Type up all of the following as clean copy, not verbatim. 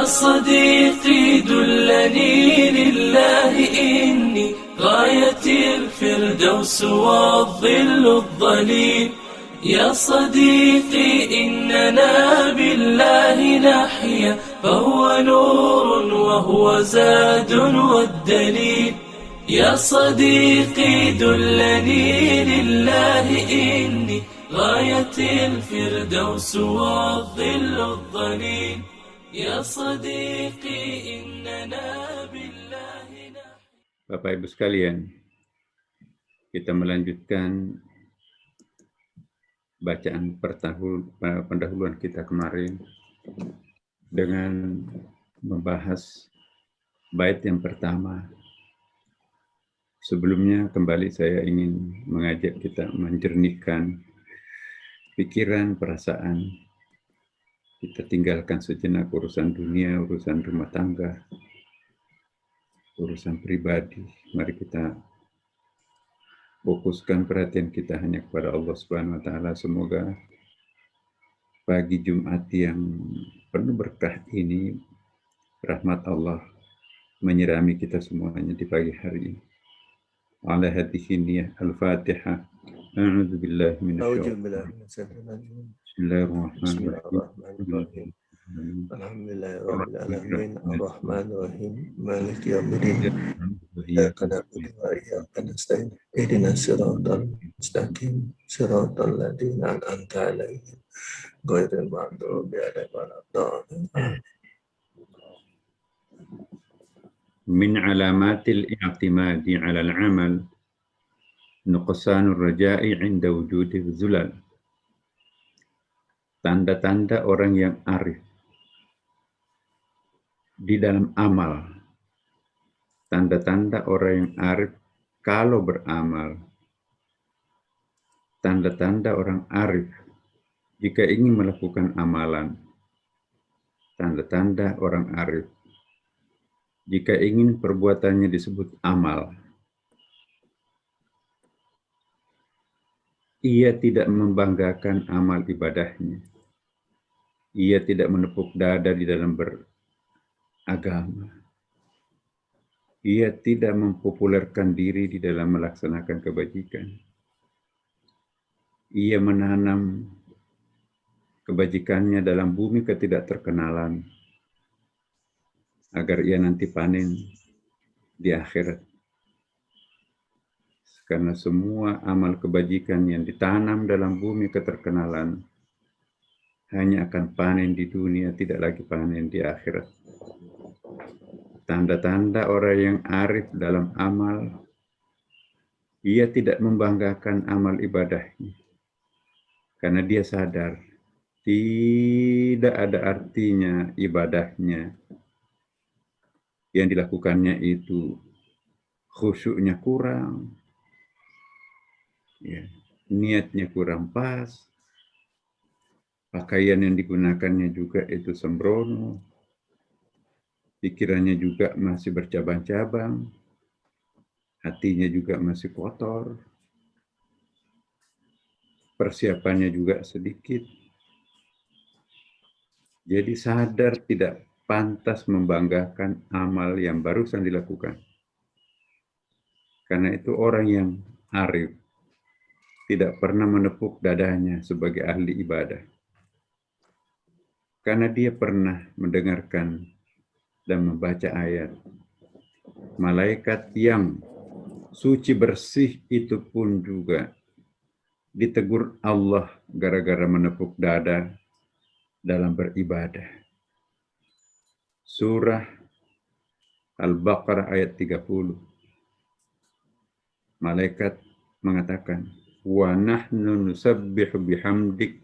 يا صديقي دلني لله إني غاية الفردوس والظل الظليل. يا صديقي إننا بالله نحيا فهو نور وهو زاد والدليل. يا صديقي دلني لله إني غاية الفردوس والظل الظليل. يا صديقي إننا بالله نحيا. Bapak Ibu sekalian, kita melanjutkan bacaan pendahuluan kita kemarin dengan membahas bait yang pertama. Sebelumnya kembali saya ingin mengajak kita menjernihkan pikiran, perasaan. Kita tinggalkan sejenak urusan dunia, urusan rumah tangga, urusan pribadi. Mari kita fokuskan perhatian kita hanya kepada Allah Subhanahu wa taala. Semoga pagi Jumat yang penuh berkah ini rahmat Allah menyirami kita semuanya di pagi hari ini. Ala hadhihi niyyah al-Fatihah. A'udzu billahi minasyaitonir rajim. Bismillahirrahmanirrahim. Alhamdulillahirabbil alamin arrahmanir rahim maliki yaumiddin iyyaka na'budu wa iyyaka nasta'in ihdinas siratal mustaqim siratal ladzina an'amta 'alaihim ghairil maghdubi 'alaihim waladdallin. Min alamatil i'timadi 'ala al-'amal nuqsanur raja'i 'inda wujudi zulal. Tanda-tanda orang yang arif di dalam amal. Tanda-tanda orang yang arif kalau beramal. Tanda-tanda orang arif jika ingin melakukan amalan. Tanda-tanda orang arif jika ingin perbuatannya disebut amal. Ia tidak membanggakan amal ibadahnya. Ia tidak menepuk dada di dalam beragama. Ia tidak mempopulerkan diri di dalam melaksanakan kebajikan. Ia menanam kebajikannya dalam bumi ketidakterkenalan agar ia nanti panen di akhirat. Karena semua amal kebajikan yang ditanam dalam bumi keterkenalan hanya akan panen di dunia, tidak lagi panen di akhirat. Tanda-tanda orang yang arif dalam amal, ia tidak membanggakan amal ibadahnya. Karena dia sadar, tidak ada artinya ibadahnya. Yang dilakukannya itu khusyuknya kurang, ya, niatnya kurang pas, pakaian yang digunakannya juga itu sembrono, pikirannya juga masih bercabang-cabang, hatinya juga masih kotor, persiapannya juga sedikit. Jadi sadar tidak pantas membanggakan amal yang barusan dilakukan. Karena itu orang yang arif tidak pernah menepuk dadanya sebagai ahli ibadah. Karena dia pernah mendengarkan dan membaca ayat. Malaikat yang suci bersih itu pun juga ditegur Allah gara-gara menepuk dada dalam beribadah. Surah Al-Baqarah ayat 30. Malaikat mengatakan, wa nahnu nusabbihu bihamdik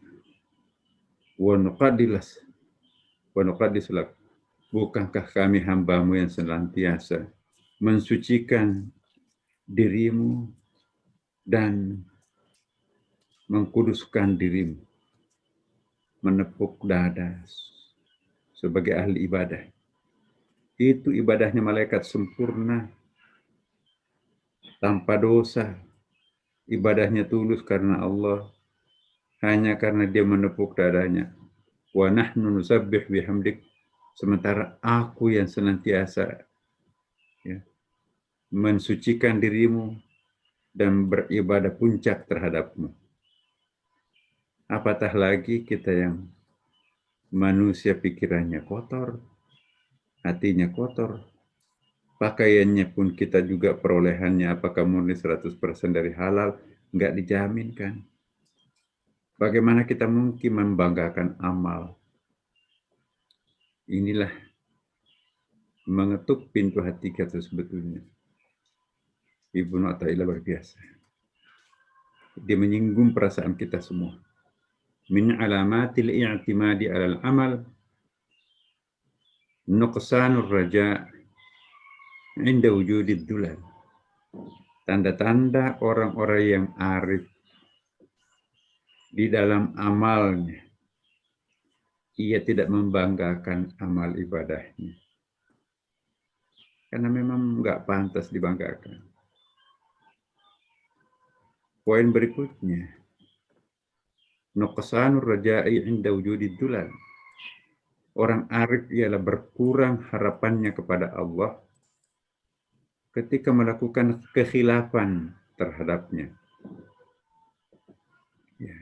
wa nuqaddis lak. Bukankah kami hambamu yang senantiasa mensucikan dirimu dan mengkuduskan dirimu, menepuk dada sebagai ahli ibadah. Itu ibadahnya malaikat sempurna, tanpa dosa. Ibadahnya tulus karena Allah, hanya karena dia menepuk dadanya. Wa nahnu nusabbih bihamdik, Sementara aku yang senantiasa mensucikan dirimu dan beribadah puncak terhadapmu. Apatah lagi kita yang manusia pikirannya kotor, hatinya kotor, pakaiannya pun kita juga perolehannya apakah murni 100% dari halal, nggak dijaminkan. Bagaimana kita mungkin membanggakan amal? Inilah mengetuk pintu hati kita sebetulnya. Ibnu Athaillah luar biasa. Dia menyinggung perasaan kita semua. Min alamatil i'timadi alal amal nuqsanur raja' inda wujudid dulal. Tanda-tanda orang-orang yang arif di dalam amalnya. Ia tidak membanggakan amal ibadahnya. Karena memang nggak pantas dibanggakan. Poin berikutnya. Nuqsanur raja'i inda wujudid dulal. Orang arif ialah berkurang harapannya kepada Allah ketika melakukan kekhilafan terhadapnya. Ya.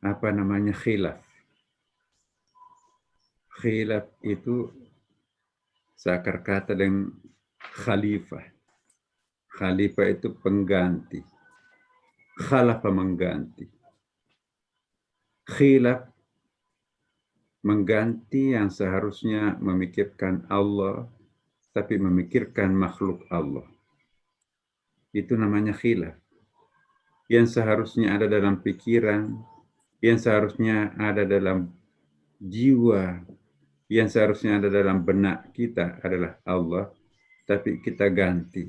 Apa namanya khilaf? Khilaf itu seakar kata dengan khalifah. Khalifah itu pengganti. Khalafa mengganti. Khilaf mengganti yang seharusnya memikirkan Allah, tapi memikirkan makhluk Allah. Itu namanya khilaf. Yang seharusnya ada dalam pikiran, yang seharusnya ada dalam jiwa, yang seharusnya ada dalam benak kita adalah Allah, tapi kita ganti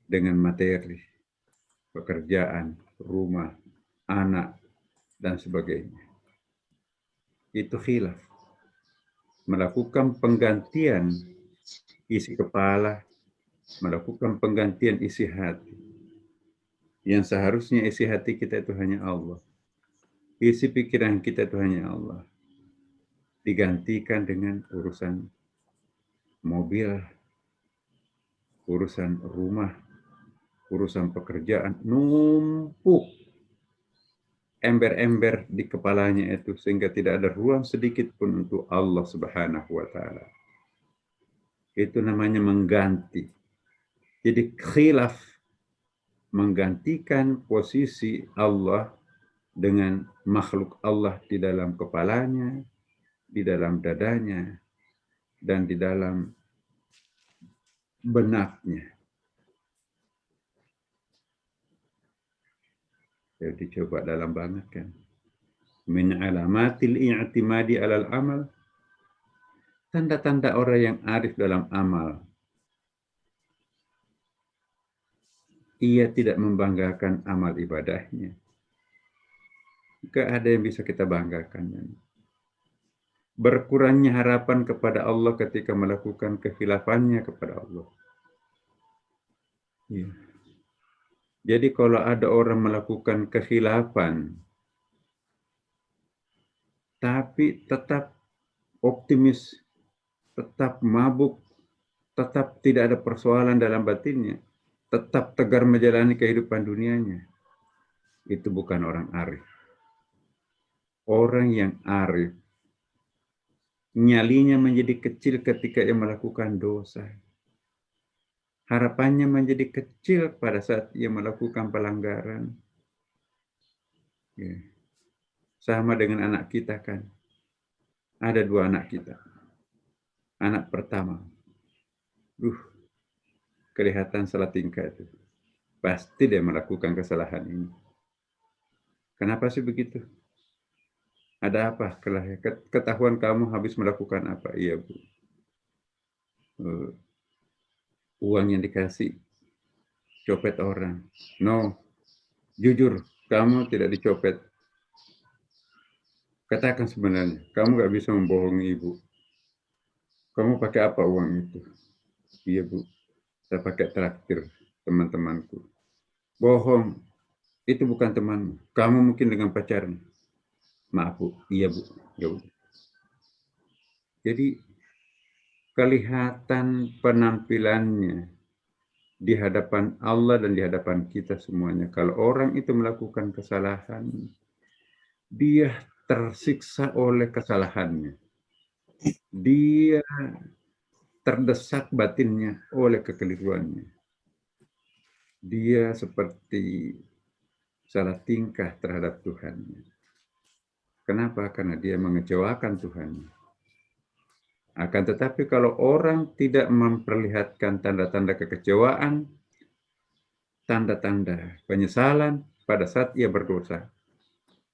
dengan materi, pekerjaan, rumah, anak, dan sebagainya. Itu khilaf. Melakukan penggantian isi kepala, melakukan penggantian isi hati. Yang seharusnya isi hati kita itu hanya Allah. Isi pikiran kita itu hanya Allah. Digantikan dengan urusan mobil, urusan rumah, urusan pekerjaan, numpuk ember-ember di kepalanya itu sehingga tidak ada ruang sedikit pun untuk Allah Subhanahu wa taala. Itu namanya mengganti. Jadi khilaf menggantikan posisi Allah dengan makhluk Allah di dalam kepalanya, di dalam dadanya, dan di dalam benaknya. Jadi coba dalam banget kan. Min alamatil i'timadi alal amal. Tanda-tanda orang yang arif dalam amal. Ia tidak membanggakan amal ibadahnya. Gak ada yang bisa kita banggakan. Berkurangnya harapan kepada Allah ketika melakukan kekhilafannya kepada Allah. Ya. Jadi kalau ada orang melakukan kekhilafan, tapi tetap optimis, tetap mabuk, tetap tidak ada persoalan dalam batinnya, tetap tegar menjalani kehidupan dunianya, itu bukan orang arif. Orang yang arif, nyalinya menjadi kecil ketika ia melakukan dosa. Harapannya menjadi kecil pada saat ia melakukan pelanggaran. Ya. Sama dengan anak kita kan. Ada dua anak kita. Anak pertama. Kelihatan salah tingkah itu. Pasti dia melakukan kesalahan ini. Kenapa sih begitu? Ada apa? Ketahuan kamu habis melakukan apa? Iya, Bu. Uang yang dikasih copet orang. No, jujur, kamu tidak dicopet. Katakan sebenarnya, kamu gak bisa membohongi ibu. Kamu pakai apa uang itu? Iya, Bu, saya pakai traktir teman-temanku. Bohong, itu bukan temanmu. Kamu mungkin dengan pacarnya. Maaf, Bu. Iya, Bu. Ya udah. Jadi kelihatan penampilannya di hadapan Allah dan di hadapan kita semuanya. Kalau orang itu melakukan kesalahan, dia tersiksa oleh kesalahannya. Dia terdesak batinnya oleh kekeliruannya. Dia seperti salah tingkah terhadap Tuhannya. Kenapa? Karena dia mengecewakan Tuhannya. Akan tetapi kalau orang tidak memperlihatkan tanda-tanda kekecewaan, tanda-tanda penyesalan pada saat ia berdosa,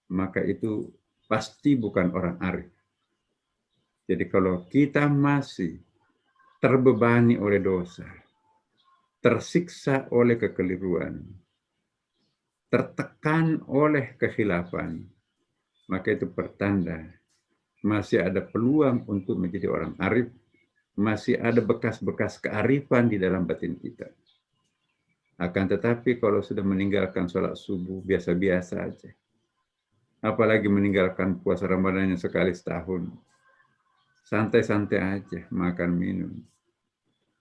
maka itu pasti bukan orang arif. Jadi kalau kita masih terbebani oleh dosa, tersiksa oleh kekeliruan, tertekan oleh kekhilafan, maka itu pertanda masih ada peluang untuk menjadi orang arif, masih ada bekas-bekas kearifan di dalam batin kita. Akan tetapi kalau sudah meninggalkan sholat subuh biasa-biasa aja, apalagi meninggalkan puasa Ramadannya sekali setahun, santai-santai aja makan minum,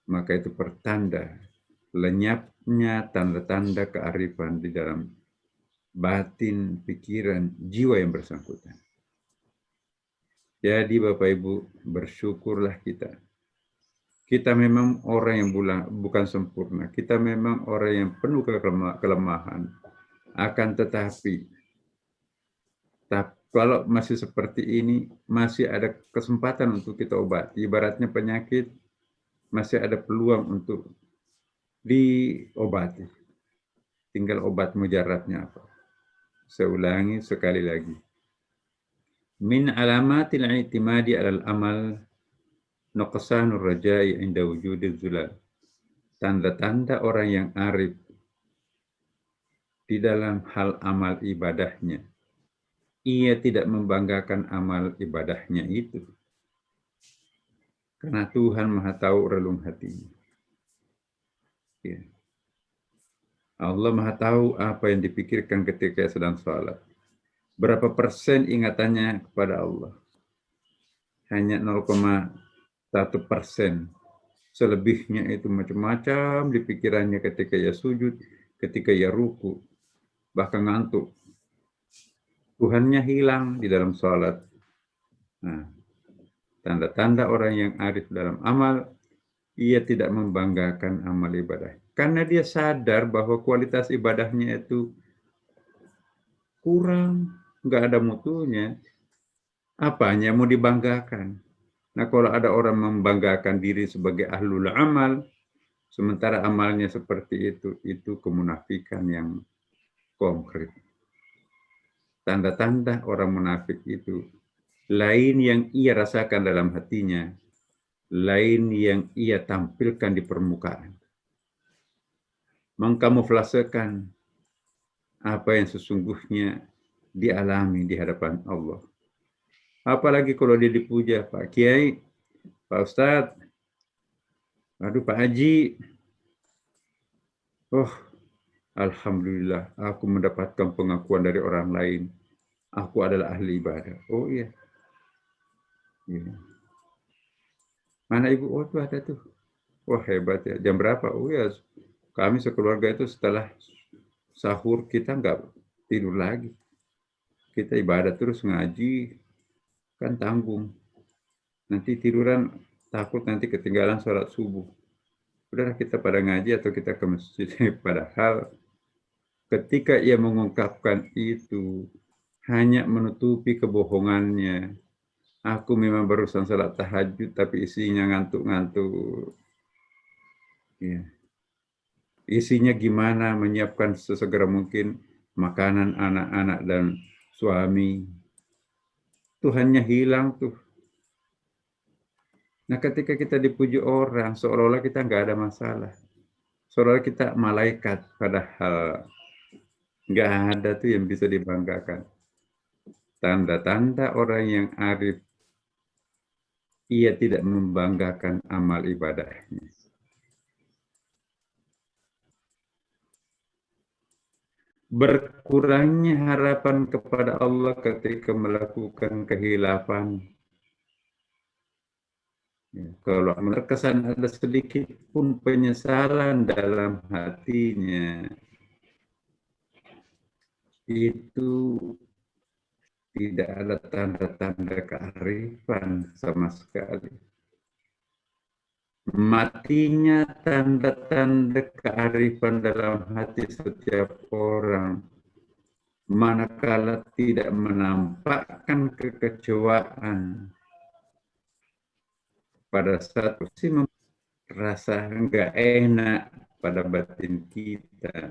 maka itu pertanda lenyapnya tanda-tanda kearifan di dalam batin, pikiran, jiwa yang bersangkutan. Jadi Bapak Ibu, bersyukurlah kita. Kita memang orang yang bukan sempurna. Kita memang orang yang penuh kelemahan. Akan tetapi, kalau masih seperti ini, masih ada kesempatan untuk kita obati. Ibaratnya penyakit, masih ada peluang untuk diobati. Tinggal obat mujarabnya apa. Saya ulangi sekali lagi. Min alamatil i'timadi alal amal nuqsanur rajai inda wujudil zulal. Tanda-tanda orang yang arif di dalam hal amal ibadahnya. Ia tidak membanggakan amal ibadahnya itu. Karena Tuhan Maha Tahu relung hatinya. Ya. Allah Maha Tahu apa yang dipikirkan ketika sedang sholat. Berapa persen ingatannya kepada Allah? Hanya 0,1%. Selebihnya itu macam-macam di pikirannya ketika ia sujud, ketika ia ruku, bahkan ngantuk. Tuhannya hilang di dalam sholat. Nah, tanda-tanda orang yang arif dalam amal, ia tidak membanggakan amal ibadah. Karena dia sadar bahwa kualitas ibadahnya itu kurang, nggak ada mutunya. Apanya mau dibanggakan? Nah, kalau ada orang membanggakan diri sebagai ahlul amal, sementara amalnya seperti itu kemunafikan yang konkret. Tanda-tanda orang munafik itu, lain yang ia rasakan dalam hatinya, lain yang ia tampilkan di permukaan. Mengkamuflasekan apa yang sesungguhnya dialami di hadapan Allah. Apalagi kalau dia dipuja, Pak Kiai, Pak Ustadz, aduh Pak Haji, oh alhamdulillah aku mendapatkan pengakuan dari orang lain. Aku adalah ahli ibadah. Oh iya. Ya. Mana ibu? Oh tuh ada tuh. Wah hebat ya. Jam berapa? Oh ya, kami sekeluarga itu setelah sahur kita nggak tidur lagi. Kita ibadah terus, ngaji, kan tanggung. Nanti tiduran takut nanti ketinggalan sholat subuh. Udahlah kita pada ngaji atau kita ke masjid. Padahal ketika ia mengungkapkan itu hanya menutupi kebohongannya. Aku memang barusan salat tahajud tapi isinya ngantuk-ngantuk. Ya. Isinya gimana menyiapkan sesegera mungkin makanan anak-anak dan suami. Tuhannya hilang tuh. Nah ketika kita dipuji orang seolah-olah kita nggak ada masalah. Seolah-olah kita malaikat, padahal nggak ada tuh yang bisa dibanggakan. Tanda-tanda orang yang arif, ia tidak membanggakan amal ibadahnya. Berkurangnya harapan kepada Allah ketika melakukan kehilafan. Kalau terkesan ada sedikit pun penyesalan dalam hatinya, itu tidak ada tanda-tanda kearifan sama sekali. Matinya tanda-tanda kearifan dalam hati setiap orang, manakala tidak menampakkan kekecewaan pada saat rasa enggak enak pada batin kita,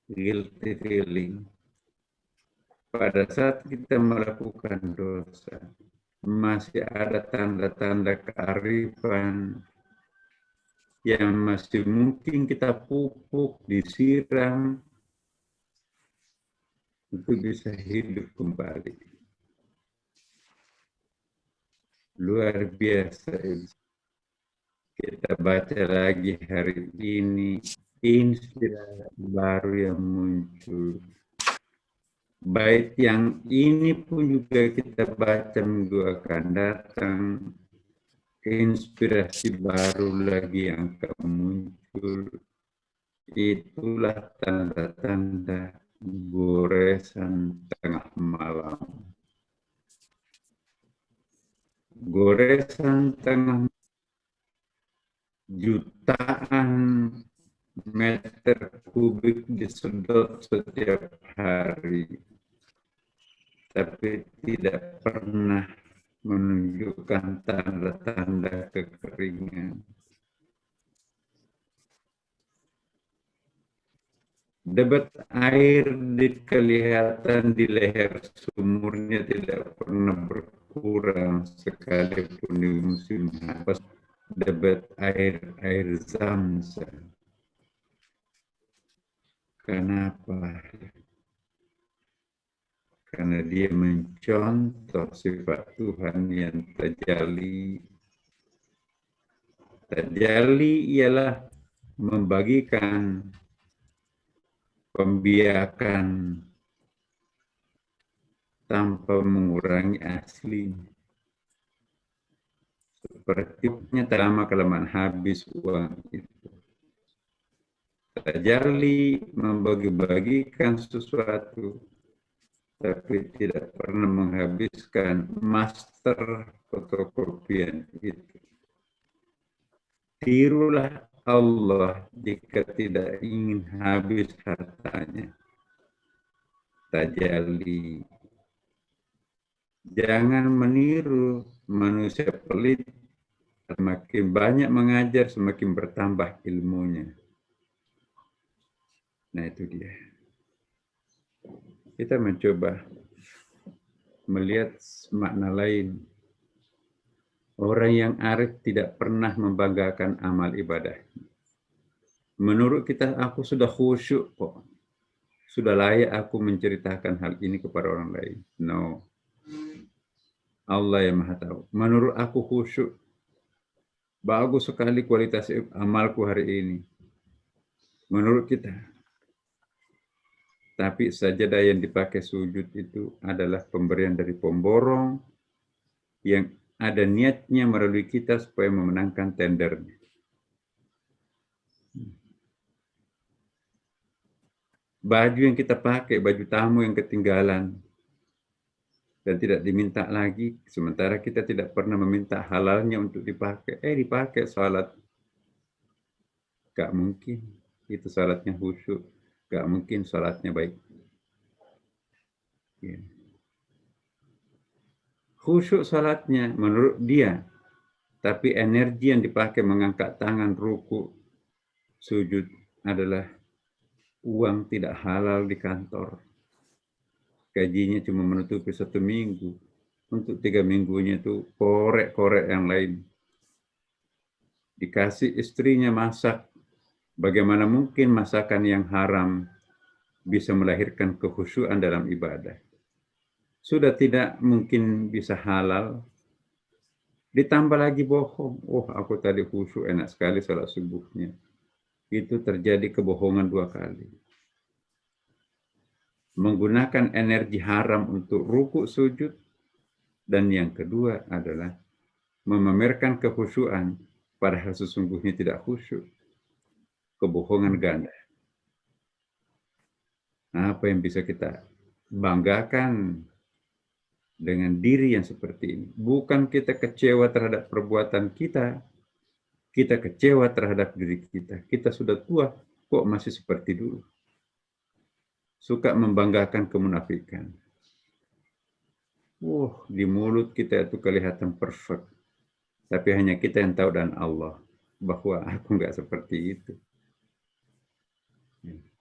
guilty feeling. Pada saat kita melakukan dosa, masih ada tanda-tanda kearifan yang masih mungkin kita pupuk, disiram, untuk bisa hidup kembali. Luar biasa. Kita baca lagi hari ini, inspirasi baru yang muncul. Bait yang ini pun juga kita baca minggu akan datang, inspirasi baru lagi yang akan muncul. Itulah tanda-tanda goresan tengah malam. Goresan tengah jutaan meter kubik disedot setiap hari, tapi tidak pernah menunjukkan tanda-tanda kekeringan. Debit air kelihatan di leher sumurnya tidak pernah berkurang sekalipun di musim haus. Debit air Zamzam. Kenapa? Karena dia mencontoh sifat Tuhan yang tajalli. Tajalli ialah membagikan, pembiakan tanpa mengurangi asli. Sepertinya tak lama kelamaan habis uang itu. Tajalli membagi-bagikan sesuatu, tapi tidak pernah menghabiskan master fotokopian itu. Tirulah Allah jika tidak ingin habis hartanya. Tajalli. Jangan meniru manusia pelit. Semakin banyak mengajar, semakin bertambah ilmunya. Nah, itu dia. Kita mencoba melihat makna lain. Orang yang arif tidak pernah membanggakan amal ibadah. Menurut kita, aku sudah khusyuk kok. Sudah layak aku menceritakan hal ini kepada orang lain. No. Allah yang Maha Tahu. Menurut aku khusyuk. Bagus sekali kualitas amalku hari ini. Menurut kita. Tapi sajadah yang dipakai sujud itu adalah pemberian dari pemborong yang ada niatnya melalui kita supaya memenangkan tendernya. Baju yang kita pakai, baju tamu yang ketinggalan dan tidak diminta lagi, sementara kita tidak pernah meminta halalnya untuk dipakai. Dipakai salat. Gak mungkin. Itu salatnya khusyuk. Gak mungkin salatnya baik. Ya. Khusyuk salatnya menurut dia. Tapi energi yang dipakai mengangkat tangan, ruku, sujud adalah uang tidak halal di kantor. Gajinya cuma menutupi 1 minggu. Untuk 3 minggunya itu korek-korek yang lain. Dikasih istrinya masak. Bagaimana mungkin masakan yang haram bisa melahirkan kekhusyuan dalam ibadah? Sudah tidak mungkin bisa halal. Ditambah lagi bohong. Oh, aku tadi khusyuk, enak sekali salat subuhnya. Itu terjadi kebohongan 2 kali. Menggunakan energi haram untuk ruku sujud, dan yang kedua adalah memamerkan kekhusyuan padahal sesungguhnya tidak khusyuk. Kebohongan ganda. Apa yang bisa kita banggakan dengan diri yang seperti ini? Bukan kita kecewa terhadap perbuatan kita, kita kecewa terhadap diri kita. Kita sudah tua, kok masih seperti dulu? Suka membanggakan kemunafikan. Di mulut kita itu kelihatan perfect. Tapi hanya kita yang tahu dan Allah bahwa aku nggak seperti itu.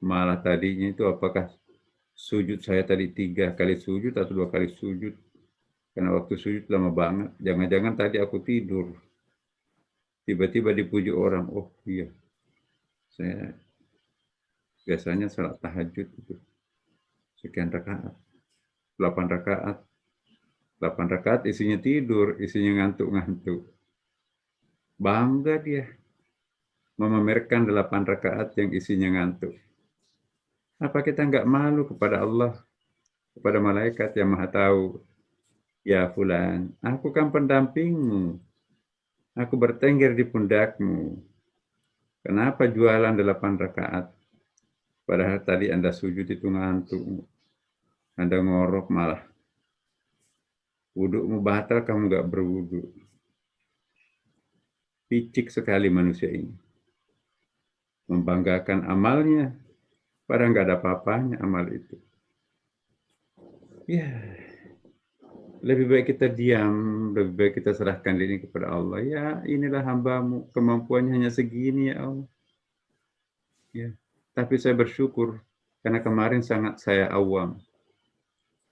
Malah tadinya itu apakah sujud saya tadi 3 kali sujud atau 2 kali sujud? Karena waktu sujud lama banget. Jangan-jangan tadi aku tidur. Tiba-tiba dipuji orang. Oh iya, saya biasanya salat tahajud itu sekian rakaat. 8 rakaat. 8 rakaat isinya tidur, isinya ngantuk-ngantuk. Bangga dia memamerkan 8 rakaat yang isinya ngantuk. Apa kita nggak malu kepada Allah, kepada malaikat yang maha tahu? Ya fulan, aku kan pendampingmu. Aku bertengger di pundakmu. Kenapa jualan 8 rakaat? Padahal tadi Anda sujud itu ngantuk. Anda ngorok malah. Wudukmu batal, kamu nggak berwudu. Picik sekali manusia ini. Membanggakan amalnya, padahal nggak ada apa-apanya amal itu. Ya, lebih baik kita diam, lebih baik kita serahkan diri kepada Allah. Ya, inilah hambamu, kemampuannya hanya segini ya Allah. Ya, tapi saya bersyukur karena kemarin sangat saya awam.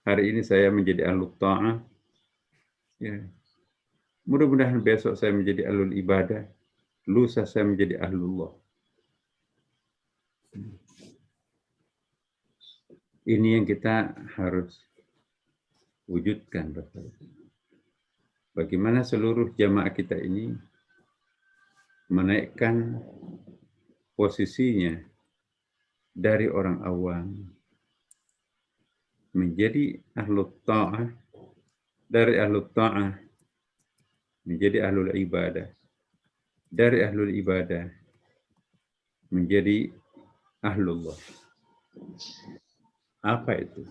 Hari ini saya menjadi ahlul ta'ah. Ya, mudah-mudahan besok saya menjadi ahlul ibadah. Lusa saya menjadi ahlullah. Ini yang kita harus wujudkan, Bapak. Bagaimana seluruh jamaah kita ini menaikkan posisinya dari orang awam menjadi ahlul ta'ah, dari ahlul ta'ah menjadi ahlul ibadah, dari ahlul ibadah menjadi ahlullah. Apa itu?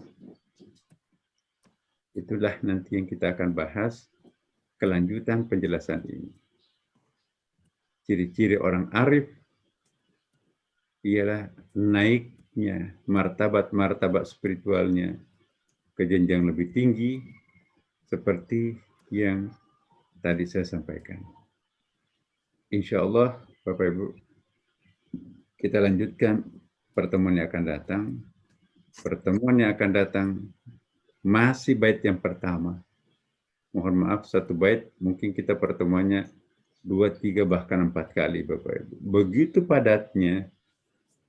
Itulah nanti yang kita akan bahas kelanjutan penjelasan ini. Ciri-ciri orang arif ialah naiknya martabat-martabat spiritualnya ke jenjang lebih tinggi seperti yang tadi saya sampaikan. Insya Allah, Bapak Ibu, kita lanjutkan pertemuan yang akan datang. Pertemuan yang akan datang masih bait yang pertama. Mohon maaf, 1 bait mungkin kita pertemuannya 2, 3, bahkan 4 kali, Bapak Ibu. Begitu padatnya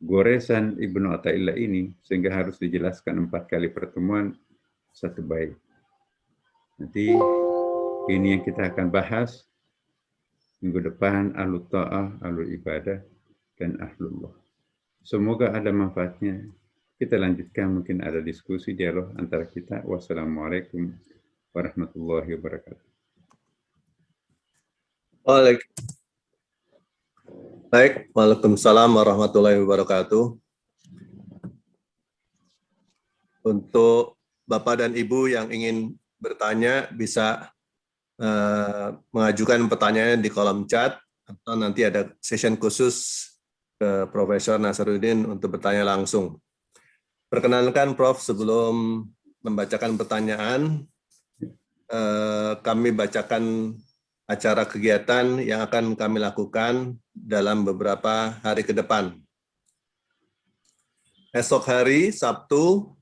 goresan Ibnu Athaillah ini, sehingga harus dijelaskan 4 kali pertemuan 1 bait. Nanti ini yang kita akan bahas minggu depan, ahlul ta'ah, ahlul ibadah, dan ahlullah. Semoga ada manfaatnya. Kita lanjutkan, mungkin ada diskusi, dialog antara kita. Wassalamualaikum warahmatullahi wabarakatuh. Baik, waalaikumsalam warahmatullahi wabarakatuh. Untuk Bapak dan Ibu yang ingin bertanya, bisa mengajukan pertanyaan di kolom chat, atau nanti ada session khusus ke Profesor Nasaruddin untuk bertanya langsung. Perkenalkan Prof, sebelum membacakan pertanyaan, kami bacakan acara kegiatan yang akan kami lakukan dalam beberapa hari ke depan. Esok hari, Sabtu,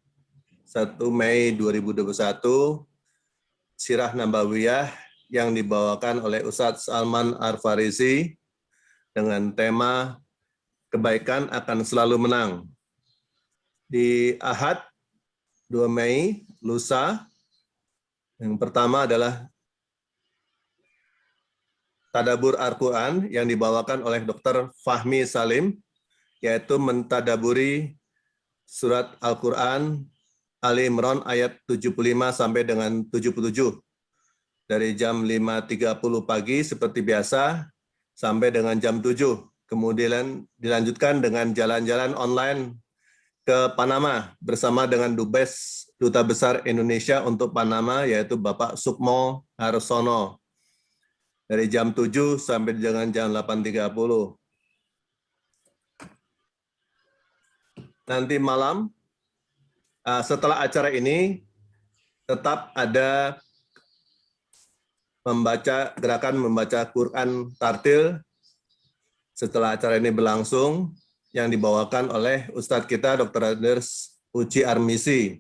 1 Mei 2021, Sirah Nabawiyah yang dibawakan oleh Ustadz Salman Ar-Farisi dengan tema Kebaikan akan selalu menang. Di Ahad 2 Mei, lusa, yang pertama adalah Tadabur Al-Quran yang dibawakan oleh Dr. Fahmi Salim, yaitu mentadaburi surat Al-Quran Ali Imran ayat 75 sampai dengan 77. dari jam 5.30 pagi seperti biasa sampai dengan jam 7. Kemudian dilanjutkan dengan jalan-jalan online ke Panama bersama dengan Dubes Duta Besar Indonesia untuk Panama, yaitu Bapak Sukmo Harsono, dari jam 7 sampai dengan jam 8.30. Nanti malam, setelah acara ini, tetap ada gerakan membaca Quran Tartil setelah acara ini berlangsung, yang dibawakan oleh Ustadz kita, Dr. Anders Uci Armisi.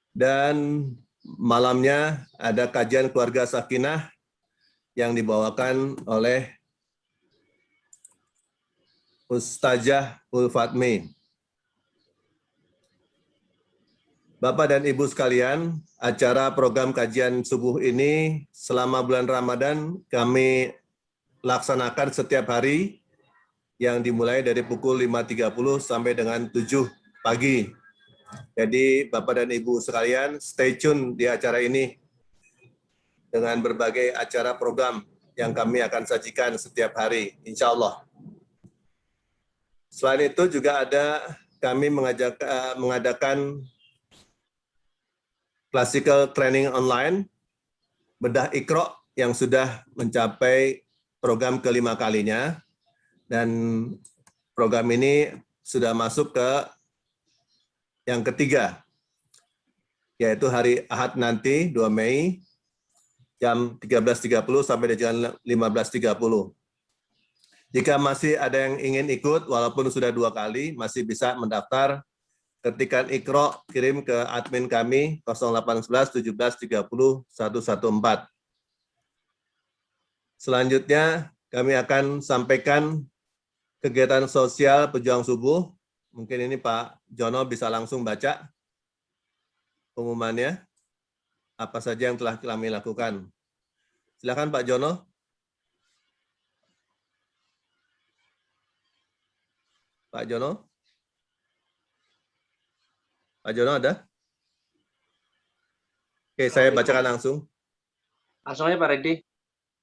Dan malamnya ada kajian keluarga sakinah yang dibawakan oleh Ustazah Ulfatmi. Bapak dan Ibu sekalian, acara program kajian subuh ini selama bulan Ramadan kami laksanakan setiap hari yang dimulai dari pukul 5.30 sampai dengan 7 pagi. Jadi Bapak dan Ibu sekalian, stay tune di acara ini dengan berbagai acara program yang kami akan sajikan setiap hari, insya Allah. Selain itu juga kami mengadakan classical training online, bedah Iqra yang sudah mencapai program kelima kalinya, dan program ini sudah masuk ke yang ketiga, yaitu hari Ahad nanti, 2 Mei, jam 13.30 sampai dengan 15.30. Jika masih ada yang ingin ikut, walaupun sudah 2 kali, masih bisa mendaftar. Ketikkan Iqra, kirim ke admin kami 0811 17 30 114. Selanjutnya, kami akan sampaikan kegiatan sosial pejuang subuh. Mungkin ini Pak Jono bisa langsung baca pengumumannya, apa saja yang telah kami lakukan. Silakan Pak Jono. Pak Jono? Pak Jono ada? Oke, saya bacakan langsung. Langsung aja Pak Reddy.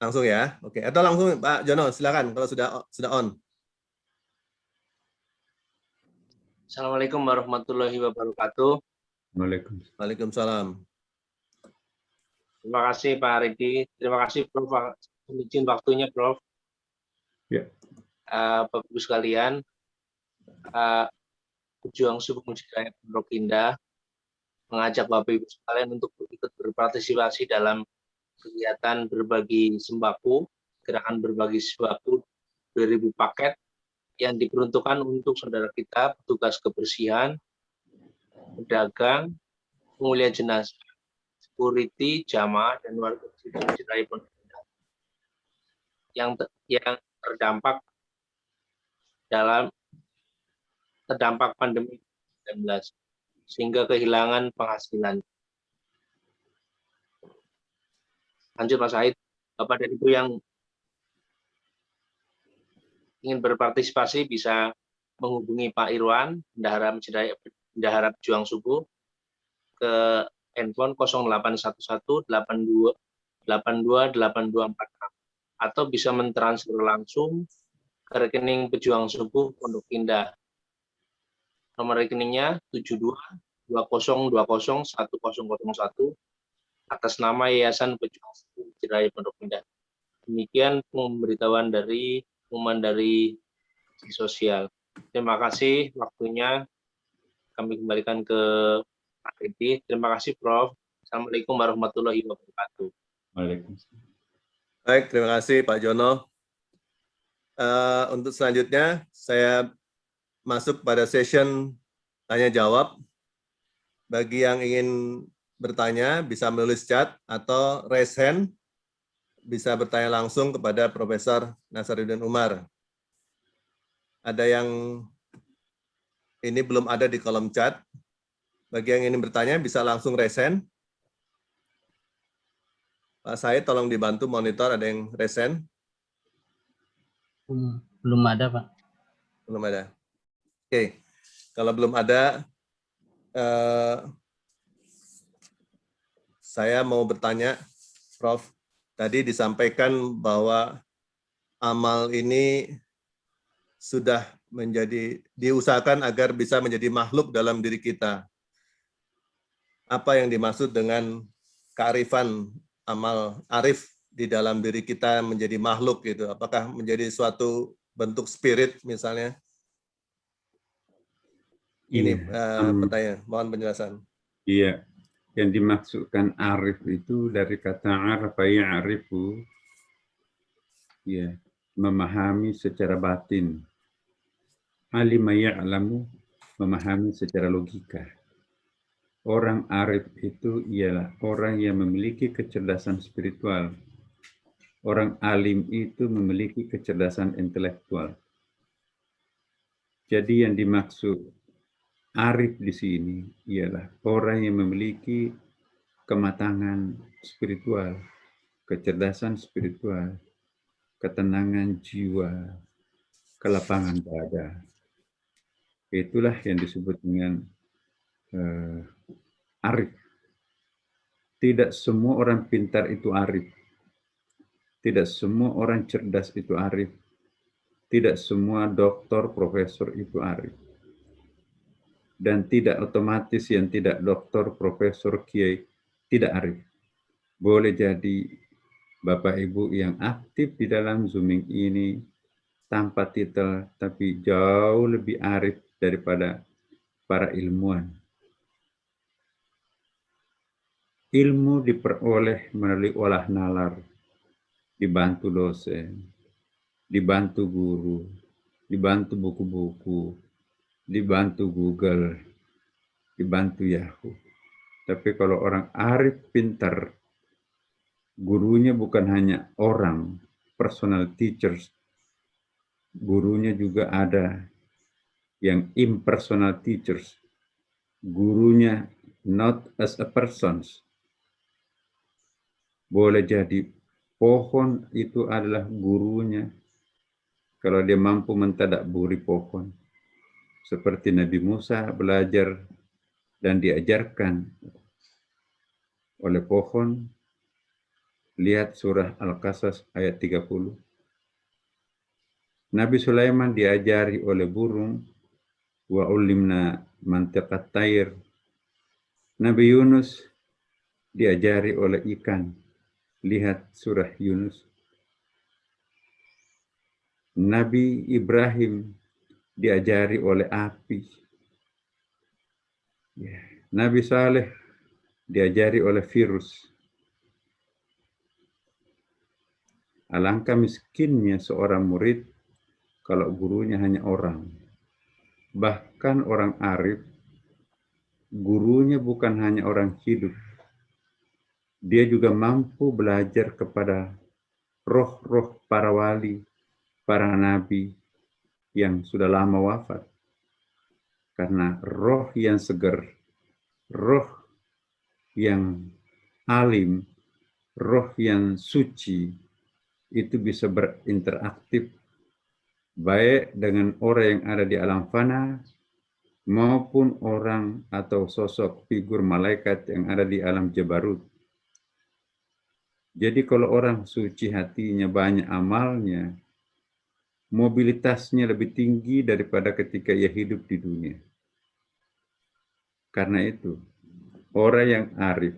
Langsung ya. Oke, atau langsung Pak Jono, silakan kalau sudah on. Assalamualaikum warahmatullahi wabarakatuh. Waalaikumsalam. Terima kasih Pak Reddy. Terima kasih Prof. Izin waktunya Prof. Ya. Bapak Ibu sekalian, pejuang subuh Mujahidin Pondok Indah mengajak Bapak Ibu sekalian untuk ikut berpartisipasi dalam kegiatan berbagi sembako, gerakan berbagi sembako 2000 paket yang diperuntukkan untuk saudara kita, petugas kebersihan, pedagang, pemulia jenazah, security, jamaah, dan warga Mujahidin Pondok Indah yang terdampak pandemi 19 sehingga kehilangan penghasilan. Lanjut Mas Said, Bapak dan Ibu yang ingin berpartisipasi bisa menghubungi Pak Irwan, Bendahara Pejuang Subuh, ke handphone 0811 82 8246 atau bisa mentransfer langsung ke rekening Pejuang Subuh Pondok Indah. Nomor rekeningnya 7220201001 atas nama Yayasan Pejuang Subuh Mujahidin Pondok Indah. Demikian pemberitahuan dari sosial. Terima kasih waktunya. Kami kembalikan ke Pak Reddy. Terima kasih Prof. Assalamualaikum warahmatullahi wabarakatuh. Waalaikumsalam. Baik, terima kasih Pak Jono. Untuk selanjutnya, saya masuk pada session tanya-jawab. Bagi yang ingin bertanya, bisa menulis chat atau raise hand, bisa bertanya langsung kepada Profesor Nasaruddin Umar. Ada yang ini belum ada di kolom chat. Bagi yang ingin bertanya, bisa langsung raise hand. Pak Said, tolong dibantu monitor, ada yang raise hand? Belum ada, Pak. Belum ada. Oke, kalau belum ada, saya mau bertanya Prof. Tadi disampaikan bahwa amal ini sudah diusahakan agar bisa menjadi makhluk dalam diri kita. Apa yang dimaksud dengan kearifan amal arif di dalam diri kita menjadi makhluk gitu? Apakah menjadi suatu bentuk spirit misalnya? Ini pertanyaan, mohon penjelasan. Iya, yang dimaksudkan arif itu dari kata arafa ya'rifu, ya, memahami secara batin. Alima ya'lamu, memahami secara logika. Orang arif itu ialah orang yang memiliki kecerdasan spiritual. Orang alim itu memiliki kecerdasan intelektual. Jadi yang dimaksud arif di sini ialah orang yang memiliki kematangan spiritual, kecerdasan spiritual, ketenangan jiwa, kelapangan dada. Itulah yang disebut dengan arif. Tidak semua orang pintar itu arif. Tidak semua orang cerdas itu arif. Tidak semua doktor, profesor itu arif. Dan tidak otomatis yang tidak doktor, profesor, kiai tidak arif. Boleh jadi Bapak Ibu yang aktif di dalam Zooming ini tanpa titel, tapi jauh lebih arif daripada para ilmuwan. Ilmu diperoleh melalui olah nalar, dibantu dosen, dibantu guru, dibantu buku-buku, dibantu Google, dibantu Yahoo. Tapi kalau orang arif pintar, gurunya bukan hanya orang, personal teachers, gurunya juga ada yang impersonal teachers. Gurunya not as a person. Boleh jadi pohon itu adalah gurunya kalau dia mampu mentadaburi pohon. Seperti Nabi Musa belajar dan diajarkan oleh pohon. Lihat surah Al-Qasas ayat 30. Nabi Sulaiman diajari oleh burung. Wa ulimna mantiqat tair. Nabi Yunus diajari oleh ikan. Lihat surah Yunus. Nabi Ibrahim diajari oleh api. Nabi Saleh diajari oleh virus. Alangkah miskinnya seorang murid kalau gurunya hanya orang. Bahkan orang arif, gurunya bukan hanya orang hidup. Dia juga mampu belajar kepada roh-roh para wali, para nabi yang sudah lama wafat. Karena roh yang segar, roh yang alim, roh yang suci, itu bisa berinteraktif baik dengan orang yang ada di alam fana maupun orang atau sosok figur malaikat yang ada di alam jabarut. Jadi kalau orang suci hatinya, banyak amalnya, mobilitasnya lebih tinggi daripada ketika ia hidup di dunia. Karena itu, orang yang arif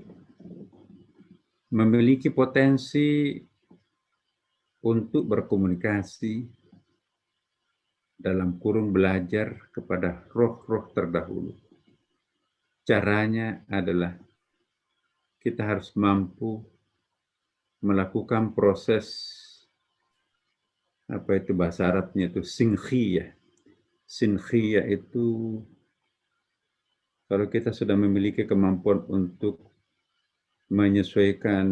memiliki potensi untuk berkomunikasi dalam kurung belajar kepada roh-roh terdahulu. Caranya adalah kita harus mampu melakukan proses, apa itu bahasa Arabnya itu, sinkhiyah. Sinkhiyah itu kalau kita sudah memiliki kemampuan untuk menyesuaikan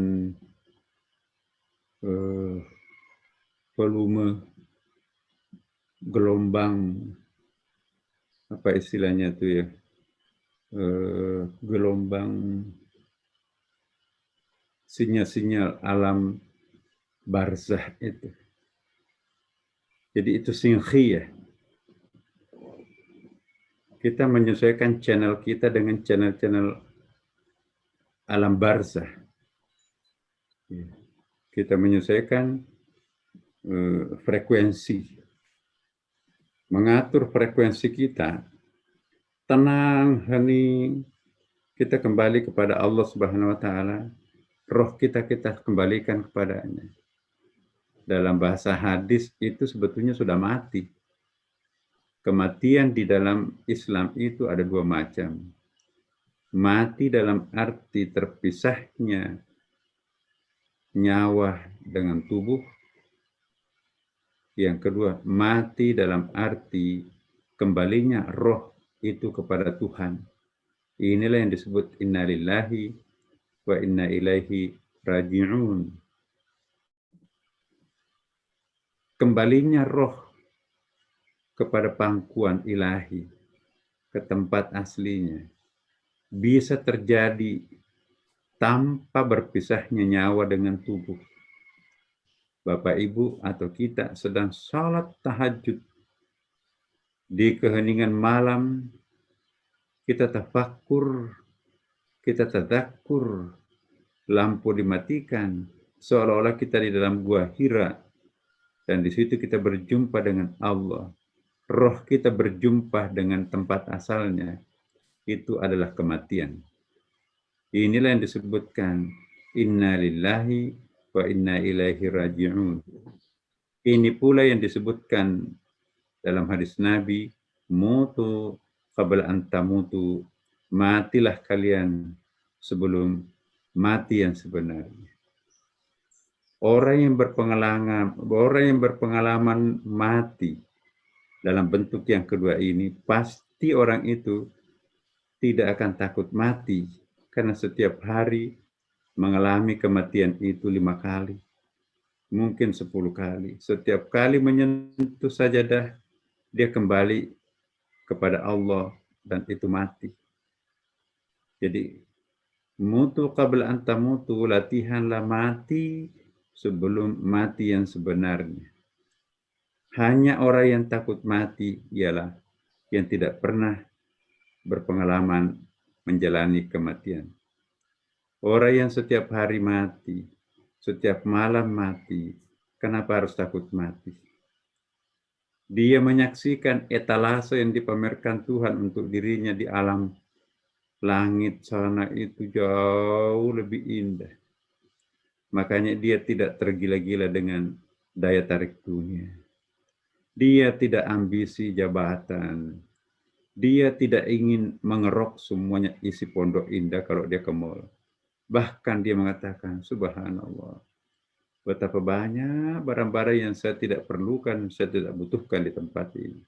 volume, gelombang, apa istilahnya itu ya, gelombang, sinyal-sinyal alam barzah itu. Jadi itu sinkhiyah. Kita menyesuaikan channel kita dengan channel-channel alam barzah. Kita menyesuaikan frekuensi, mengatur frekuensi kita, tenang, hening, kita kembali kepada Allah Subhanahu wa Ta'ala, roh kita kembalikan kepadanya. Dalam bahasa hadis itu sebetulnya sudah mati. Kematian di dalam Islam itu ada dua macam. Mati dalam arti terpisahnya nyawa dengan tubuh. Yang kedua, mati dalam arti kembalinya roh itu kepada Tuhan. Inilah yang disebut innalillahi wa inna ilaihi raji'un. Kembalinya roh kepada pangkuan ilahi, ke tempat aslinya, bisa terjadi tanpa berpisahnya nyawa dengan tubuh. Bapak, Ibu, atau kita sedang salat tahajud, di keheningan malam, kita tafakkur, kita tadakkur, lampu dimatikan, seolah-olah kita di dalam gua Hira, dan di situ kita berjumpa dengan Allah. Roh kita berjumpa dengan tempat asalnya, itu adalah kematian. Inilah yang disebutkan inna lillahi wa inna ilaihi raji'un. Ini pula yang disebutkan dalam hadis Nabi, mutu qabla an tamutu, matilah kalian sebelum mati yang sebenarnya. Orang yang berpengalaman mati dalam bentuk yang kedua ini, pasti orang itu tidak akan takut mati, karena setiap hari mengalami kematian itu 5 kali, mungkin 10 kali. Setiap kali menyentuh sajadah, dia kembali kepada Allah dan itu mati. Jadi, mutu qabla an tamutu, latihanlah mati sebelum mati yang sebenarnya. Hanya orang yang takut mati ialah yang tidak pernah berpengalaman menjalani kematian. Orang yang setiap hari mati, setiap malam mati, kenapa harus takut mati? Dia menyaksikan etalase yang dipamerkan Tuhan untuk dirinya di alam langit sana itu jauh lebih indah. Makanya dia tidak tergila-gila dengan daya tarik dunia. Dia tidak ambisi jabatan. Dia tidak ingin mengerok semuanya isi pondok indah kalau dia ke mall. Bahkan dia mengatakan, subhanallah, betapa banyak barang-barang yang saya tidak perlukan, saya tidak butuhkan di tempat ini.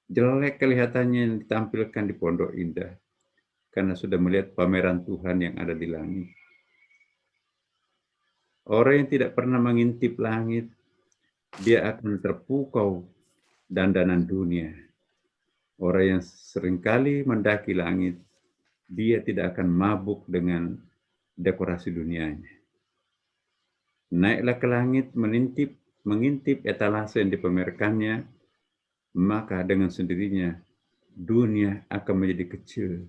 Jelek kelihatannya yang ditampilkan di pondok indah, karena sudah melihat pameran Tuhan yang ada di langit. Orang yang tidak pernah mengintip langit, dia akan terpukau dandanan dunia. Orang yang seringkali mendaki langit, dia tidak akan mabuk dengan dekorasi dunianya. Naiklah ke langit, mengintip etalase yang dipamerkannya, maka dengan sendirinya dunia akan menjadi kecil.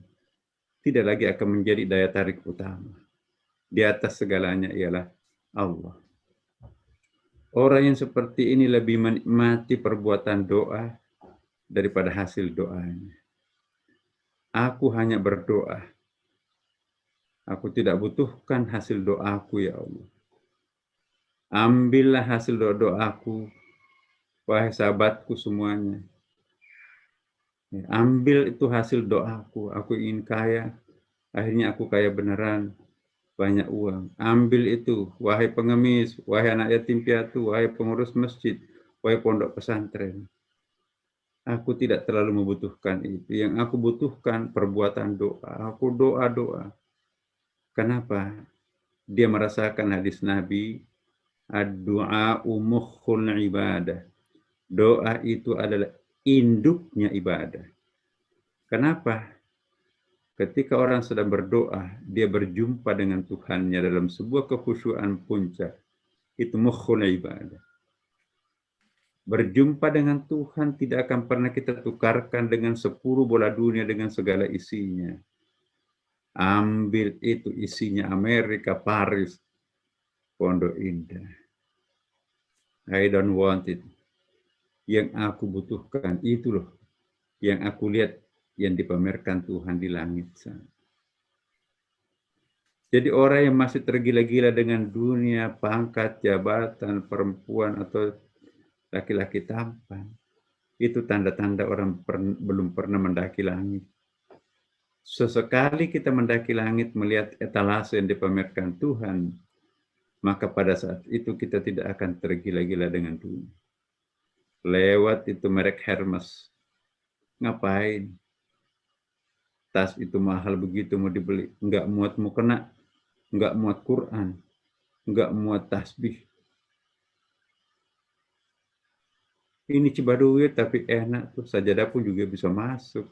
Tidak lagi akan menjadi daya tarik utama. Di atas segalanya ialah Allah. Orang yang seperti ini lebih menikmati perbuatan doa daripada hasil doanya. Aku hanya berdoa. Aku tidak butuhkan hasil doaku, ya Allah. Ambillah hasil doaku, wahai sahabatku semuanya. Ambil itu hasil doaku. Aku ingin kaya, akhirnya aku kaya beneran, banyak uang. Ambil itu, wahai pengemis, wahai anak yatim piatu, wahai pengurus masjid, wahai pondok pesantren. Aku tidak terlalu membutuhkan itu. Yang aku butuhkan perbuatan doa. Aku doa. Kenapa? Dia merasakan hadis Nabi, ad-du'a'u mukhul ibadah. Doa itu adalah induknya ibadah. Kenapa? Ketika orang sedang berdoa, dia berjumpa dengan Tuhannya dalam sebuah kekhusyuan puncak. Itu mukhul ibadah. Berjumpa dengan Tuhan tidak akan pernah kita tukarkan dengan 10 bola dunia dengan segala isinya. Ambil itu isinya Amerika, Paris, Pondok Indah. I don't want it. Yang aku butuhkan itu loh, yang aku lihat yang dipamerkan Tuhan di langit sana. Jadi orang yang masih tergila-gila dengan dunia, pangkat, jabatan, perempuan, atau laki-laki tampan, itu tanda-tanda orang belum pernah mendaki langit. Sesekali kita mendaki langit melihat etalase yang dipamerkan Tuhan, maka pada saat itu kita tidak akan tergila-gila dengan dunia. Lewat itu merek Hermes, ngapain? Tas itu mahal begitu mau dibeli, nggak muat mukena, nggak muat Quran, nggak muat tasbih. Ini Cibaduyut tapi enak tuh, sajadah pun juga bisa masuk.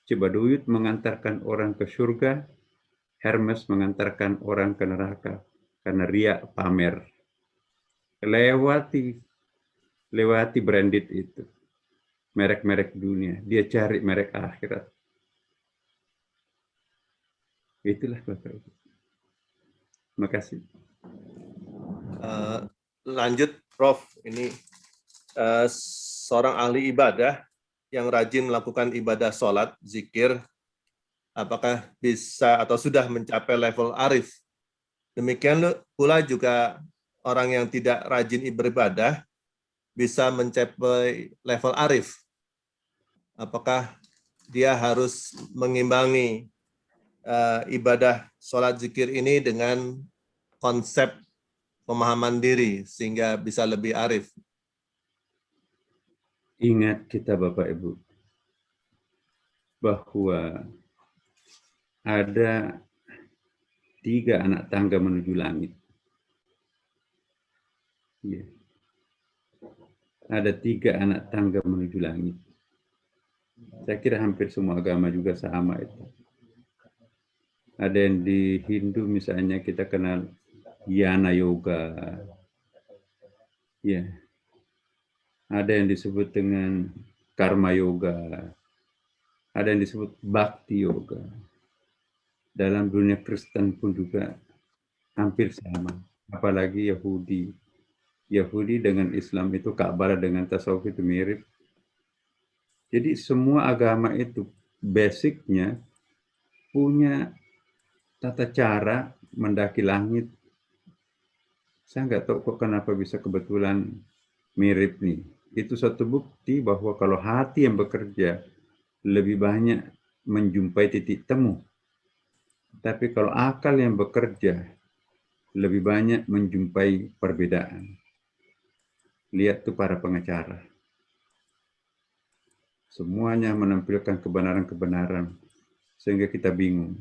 Cibaduyut mengantarkan orang ke surga, Hermes mengantarkan orang ke neraka karena ria pamer. Lewati branded itu, merek-merek dunia, dia cari merek akhirat. Itulah Bapak Ibu. Terima kasih. Lanjut Prof, ini seorang ahli ibadah yang rajin melakukan ibadah sholat, zikir, apakah bisa atau sudah mencapai level arif? Demikian pula juga orang yang tidak rajin beribadah bisa mencapai level arif. Apakah dia harus mengimbangi ibadah sholat zikir ini dengan konsep pemahaman diri sehingga bisa lebih arif? Ingat kita Bapak Ibu, bahwa ada 3 anak tangga menuju langit. Ya. Ada 3 anak tangga menuju langit. Saya kira hampir semua agama juga sama itu. Ada yang di Hindu misalnya kita kenal Yana Yoga. Ya. Ada yang disebut dengan Karma Yoga. Ada yang disebut Bhakti Yoga. Dalam dunia Kristen pun juga hampir sama. Apalagi Yahudi. Yahudi dengan Islam itu Ka'bah dengan tasawuf itu mirip. Jadi semua agama itu basicnya punya tata cara mendaki langit. Saya nggak tahu kok kenapa bisa kebetulan mirip nih. Itu satu bukti bahwa kalau hati yang bekerja lebih banyak menjumpai titik temu. Tapi kalau akal yang bekerja lebih banyak menjumpai perbedaan. Lihat tuh para pengacara. Semuanya menampilkan kebenaran-kebenaran sehingga kita bingung.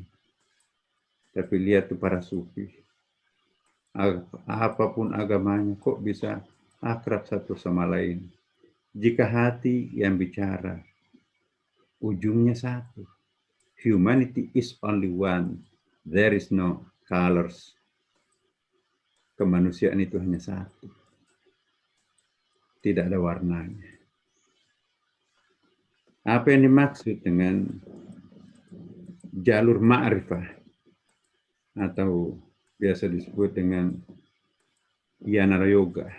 Tapi lihat tuh para sufi. Apapun agamanya kok bisa akrab satu sama lain. Jika hati yang bicara, ujungnya satu. Humanity is only one. There is no colors. Kemanusiaan itu hanya satu. Tidak ada warnanya. Apa yang dimaksud dengan jalur ma'rifah atau biasa disebut dengan Yana Yoga.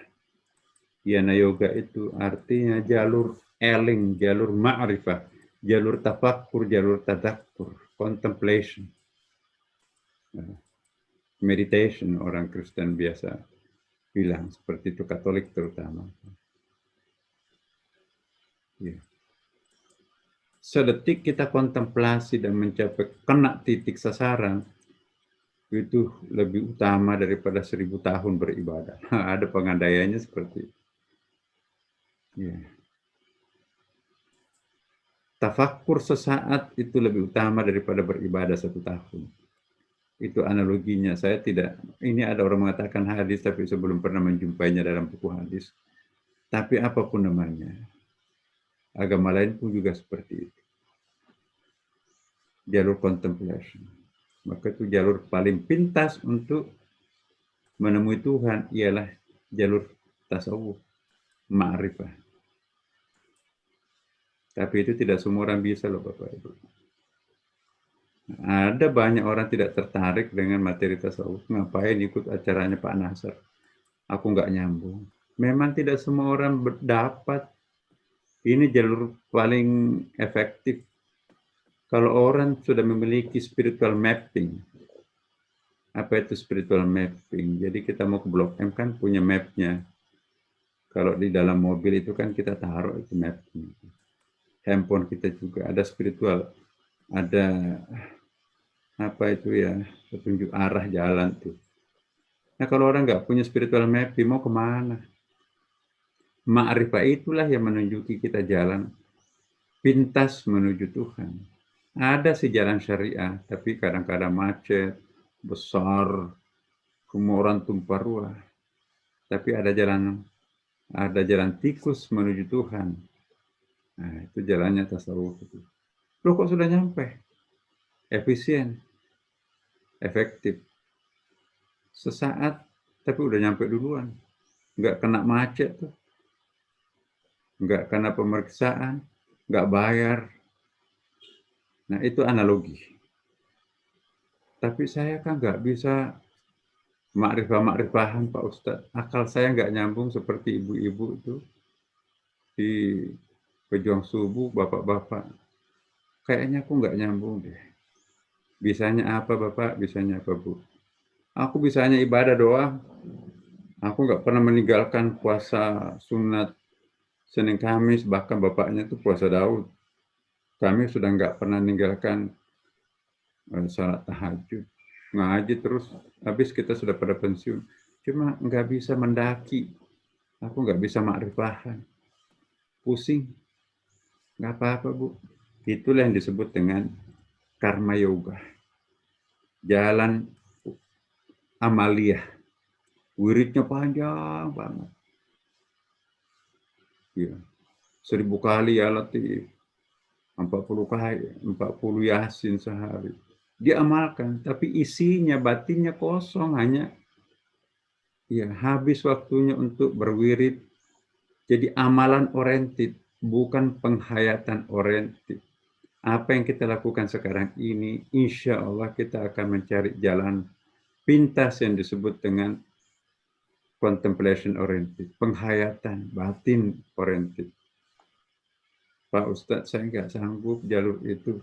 Yana Yoga itu artinya jalur eling, jalur ma'rifah, jalur tafakkur, jalur tadakkur, contemplation. Meditation orang Kristen biasa bilang, seperti itu Katolik terutama. Ya. Sedetik kita kontemplasi dan mencapai kena titik sasaran, itu lebih utama daripada 1000 tahun beribadah. Ada pengandaiannya seperti itu. Ya. Tafakkur sesaat itu lebih utama daripada beribadah 1 tahun. Itu analoginya. Saya tidak, ini ada orang mengatakan hadis, tapi saya belum pernah menjumpainya dalam buku hadis. Tapi apapun namanya, agama lain pun juga seperti itu. Jalur contemplation. Maka itu jalur paling pintas untuk menemui Tuhan ialah jalur tasawuf, ma'rifah. Tapi itu tidak semua orang bisa loh Bapak Ibu. Ada banyak orang tidak tertarik dengan materi tasawuf. Ngapain ikut acaranya Pak Nasr? Aku nggak nyambung. Memang tidak semua orang dapat. Ini jalur paling efektif. Kalau orang sudah memiliki spiritual mapping, apa itu spiritual mapping? Jadi kita mau ke Blok M kan punya mapnya. Kalau di dalam mobil itu kan kita taruh itu mapnya. Handphone kita juga ada spiritual, ada apa itu ya, petunjuk arah jalan tuh. Nah kalau orang nggak punya spiritual mapping mau kemana? Ma'rifah itulah yang menunjuki kita jalan pintas menuju Tuhan. Ada sih jalan syariah, tapi kadang-kadang macet, besar, semua orang tumpah ruah. Tapi ada jalan tikus menuju Tuhan. Nah, itu jalannya tasawuf itu. Loh kok sudah nyampe? Efisien, efektif. Sesaat, tapi udah nyampe duluan. Nggak kena macet tuh. Nggak kena pemeriksaan, nggak bayar. Nah, itu analogi. Tapi saya kan nggak bisa makrifah-makrifahan Pak Ustadz. Akal saya nggak nyambung seperti ibu-ibu itu di pejuang subuh, bapak-bapak. Kayaknya aku nggak nyambung deh. Bisanya apa Bapak, bisanya apa Bu? Aku bisanya ibadah doang. Aku nggak pernah meninggalkan puasa sunat Senin Kamis, bahkan bapaknya itu puasa Daud. Kami sudah nggak pernah meninggalkan salat tahajud. Ngaji terus, habis kita sudah pada pensiun. Cuma nggak bisa mendaki. Aku nggak bisa makrifahan. Pusing. Nggak apa-apa Bu. Itulah yang disebut dengan karma yoga. Jalan amaliyah. Wiridnya panjang banget. Ya. 1000 kali ya Latif. 40 kali, 40 Yasin sehari. Dia amalkan, tapi isinya, batinnya kosong, hanya ya habis waktunya untuk berwirid. Jadi amalan oriented, bukan penghayatan oriented. Apa yang kita lakukan sekarang ini, insya Allah kita akan mencari jalan pintas yang disebut dengan contemplation oriented, penghayatan, batin oriented. Pak Ustadz, saya nggak sanggup jalur itu.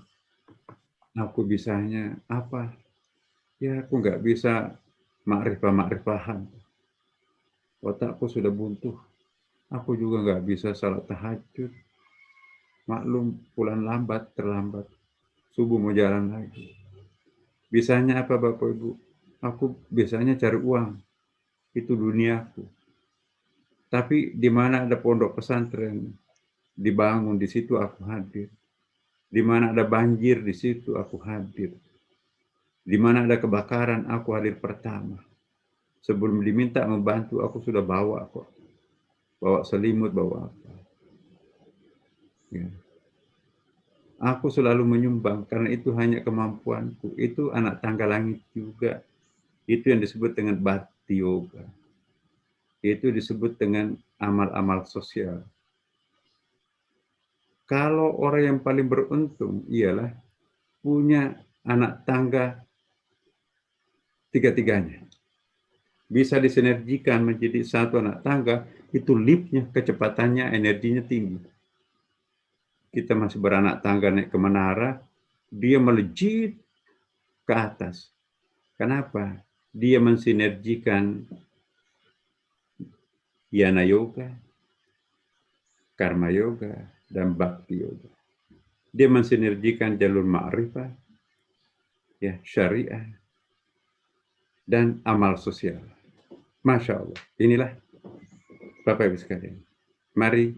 Aku bisanya apa? Ya, aku nggak bisa makrifah-makrifahan. Otakku sudah buntu. Aku juga nggak bisa salat tahajud. Maklum, pulang lambat, terlambat. Subuh mau jalan lagi. Bisanya apa Bapak Ibu? Aku biasanya cari uang. Itu duniaku. Tapi di mana ada pondok pesantren dibangun, di situ aku hadir. Di mana ada banjir, di situ aku hadir. Di mana ada kebakaran, aku hadir pertama. Sebelum diminta membantu, aku sudah bawa kok. Bawa selimut, bawa apa. Ya. Aku selalu menyumbang, karena itu hanya kemampuanku. Itu anak tangga langit juga. Itu yang disebut dengan bhakti yoga. Itu disebut dengan amal-amal sosial. Kalau orang yang paling beruntung ialah punya anak tangga tiga-tiganya. Bisa disinergikan menjadi satu anak tangga, itu liftnya, kecepatannya, energinya tinggi. Kita masih beranak tangga naik ke menara, dia melejit ke atas. Kenapa? Dia mensinergikan Yana Yoga, Karma Yoga, dan Bhakti Yoga. Dia mensinergikan jalur ma'rifah, ya, syariah, dan amal sosial. Masya Allah. Inilah Bapak Ibu sekalian. Mari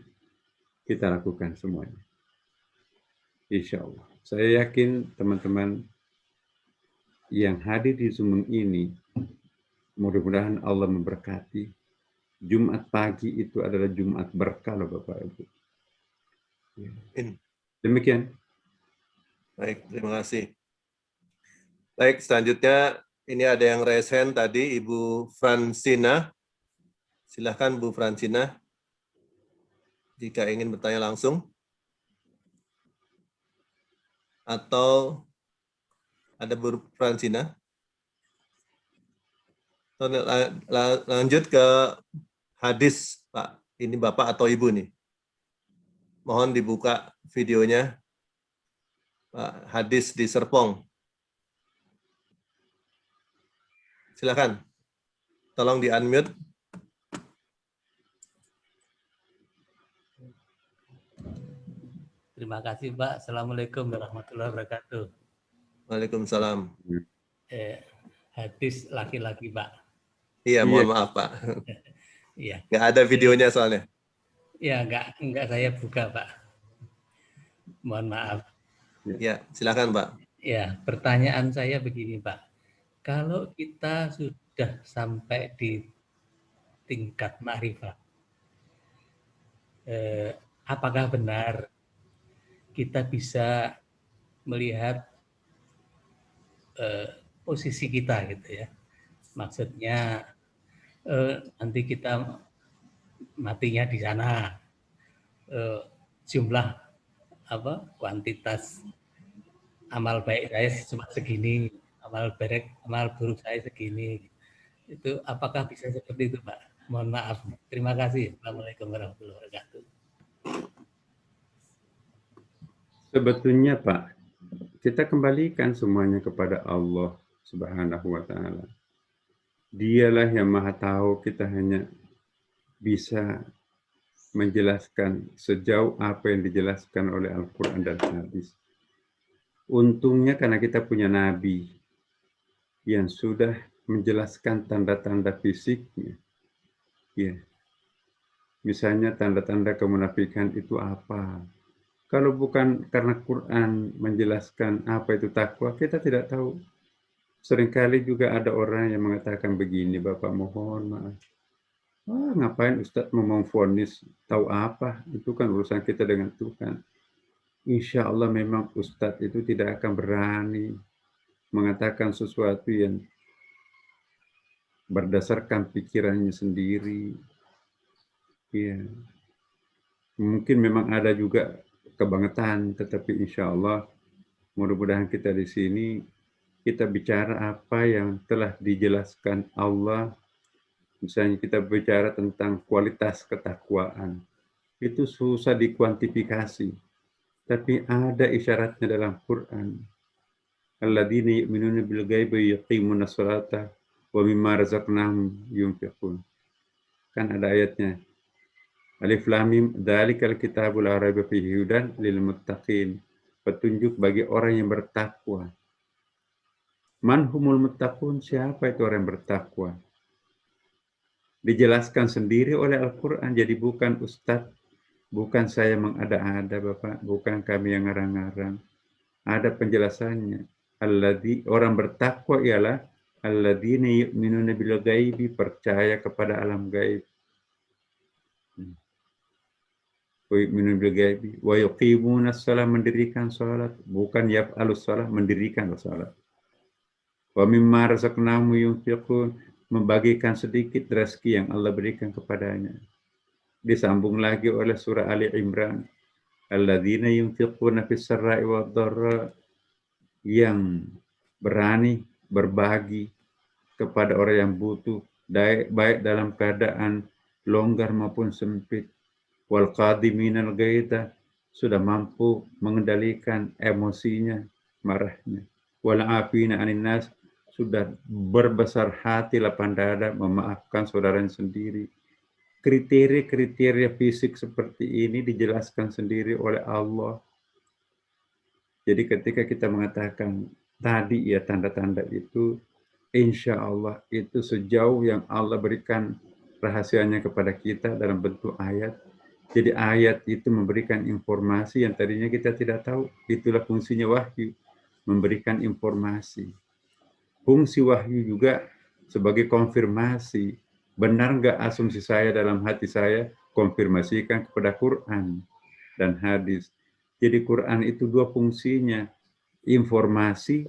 kita lakukan semuanya. Insya Allah. Saya yakin teman-teman yang hadir di Zoom ini, mudah-mudahan Allah memberkati. Jumat pagi itu adalah Jumat berkah loh Bapak Ibu. Ya. Demikian. Baik, terima kasih. Baik, selanjutnya ini ada yang raise hand tadi, Ibu Francina. Silahkan Bu Francina, jika ingin bertanya langsung. Atau Ada Bu Francina? Lanjut ke hadis, Pak. Ini Bapak atau Ibu nih? Mohon dibuka videonya. Pak, hadis di Serpong. Silakan. Tolong di-unmute. Terima kasih, Pak. Assalamualaikum warahmatullahi wabarakatuh. Waalaikumsalam. Hadis laki-laki, Pak. Iya, mohon maaf, Pak. Iya. Nggak ada videonya soalnya. Ya, enggak saya buka, Pak. Mohon maaf. Ya, silakan, Pak. Ya, pertanyaan saya begini, Pak. Kalau kita sudah sampai di tingkat ma'rifah, apakah benar kita bisa melihat posisi kita gitu ya? Maksudnya nanti kita matinya di sana, jumlah kuantitas amal baik saya cuma segini, amal buruk saya segini. Itu apakah bisa seperti itu, Pak? Mohon maaf. Terima kasih. Assalamualaikum warahmatullahi wabarakatuh. Sebetulnya Pak, kita kembalikan semuanya kepada Allah Subhanahu wa Ta'ala. Dialah yang Maha Tahu, kita hanya bisa menjelaskan sejauh apa yang dijelaskan oleh Al-Quran dan hadis. Untungnya karena kita punya Nabi yang sudah menjelaskan tanda-tanda fisiknya. Ya. Misalnya tanda-tanda kemunafikan itu apa? Kalau bukan karena Quran menjelaskan apa itu takwa, kita tidak tahu. Seringkali juga ada orang yang mengatakan begini, Bapak mohon maaf. Ngapain Ustadz mau memvonis, tahu apa? Itu kan urusan kita dengan Tuhan. Insya Allah memang Ustadz itu tidak akan berani mengatakan sesuatu yang berdasarkan pikirannya sendiri. Ya. Mungkin memang ada juga kebangetan, tetapi insya Allah mudah-mudahan kita di sini kita bicara apa yang telah dijelaskan Allah. Misalnya kita bicara tentang kualitas ketakwaan, itu susah dikuantifikasi, tapi ada isyaratnya dalam Quran. Alladzina yu'minuna bil ghaibi yuqimuna sholata wa mimma razaqnahum yunfiqun. Kan ada ayatnya. Alif Lam Mim, dzalikal kitabul la raiba fihi hudan lil muttaqin. Petunjuk bagi orang yang bertakwa. Man humul muttaqun, siapa itu orang yang bertakwa? Dijelaskan sendiri oleh Al-Quran, jadi bukan Ustadz, bukan saya mengada-ada Bapak, bukan kami yang ngarang-ngarang. Ada penjelasannya. Orang bertakwa ialah alladzina yu'minuna bil ghaibi, percaya kepada alam gaib. Wa yuqimuna shalah, mendirikan salat, bukan yaf'alus shalah, mendirikan salat. Wa mimma razaqnahum yunfiqun, membagikan sedikit rezeki yang Allah berikan kepadanya. Disambung lagi oleh surah Ali Imran, alladzina yunfiquna fis sarra'i wad dharra, yang berani berbagi kepada orang yang butuh, baik dalam keadaan longgar maupun sempit. Wal qadiminal ghaidha, sudah mampu mengendalikan emosinya, marahnya. Wal afina 'anil nas, sudah berbesar hati, lapang dada, memaafkan saudaranya sendiri. Kriteria-kriteria fisik seperti ini dijelaskan sendiri oleh Allah. Jadi ketika kita mengatakan tadi ya tanda-tanda itu, insya Allah itu sejauh yang Allah berikan rahasianya kepada kita dalam bentuk ayat. Jadi ayat itu memberikan informasi yang tadinya kita tidak tahu. Itulah fungsinya wahyu, memberikan informasi. Fungsi wahyu juga sebagai konfirmasi. Benar nggak asumsi saya dalam hati saya? Konfirmasikan kepada Quran dan hadis. Jadi Quran itu dua fungsinya. Informasi,